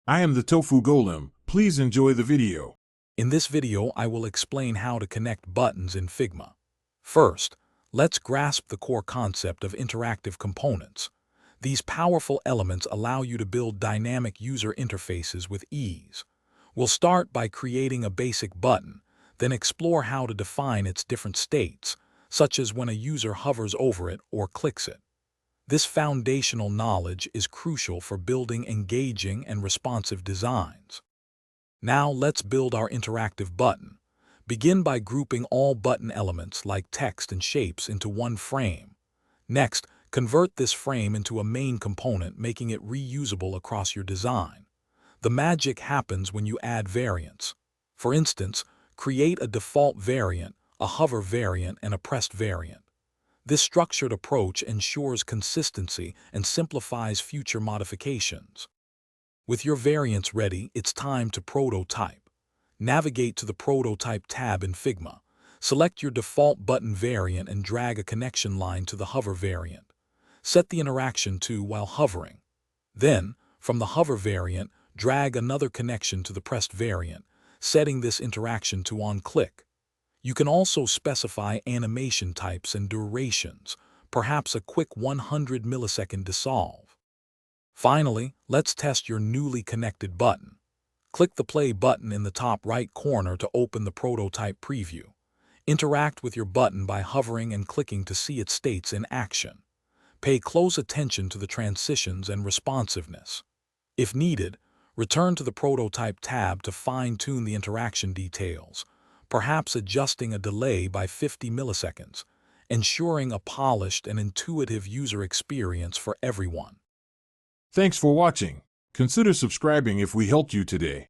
I am the Tofu Golem. Please enjoy the video. In this video, I will explain how to connect buttons in Figma. First, let's grasp the core concept of interactive components. These powerful elements allow you to build dynamic user interfaces with ease. We'll start by creating a basic button, then explore how to define its different states, such as when a user hovers over it or clicks it. This foundational knowledge is crucial for building engaging and responsive designs. Now let's build our interactive button. Begin by grouping all button elements like text and shapes into one frame. Next, convert this frame into a main component, making it reusable across your design. The magic happens when you add variants. For instance, create a default variant, a hover variant, and a pressed variant. This structured approach ensures consistency and simplifies future modifications. With your variants ready, it's time to prototype. Navigate to the Prototype tab in Figma. Select your default button variant and drag a connection line to the hover variant. Set the interaction to while hovering. Then, from the hover variant, drag another connection to the pressed variant, setting this interaction to on click. You can also specify animation types and durations, perhaps a quick 100 millisecond dissolve. Finally, let's test your newly connected button. Click the play button in the top right corner to open the prototype preview. Interact with your button by hovering and clicking to see its states in action. Pay close attention to the transitions and responsiveness. If needed, return to the Prototype tab to fine-tune the interaction details, perhaps adjusting a delay by 50 milliseconds, ensuring a polished and intuitive user experience for everyone. Thanks for watching. Consider subscribing if we helped you today.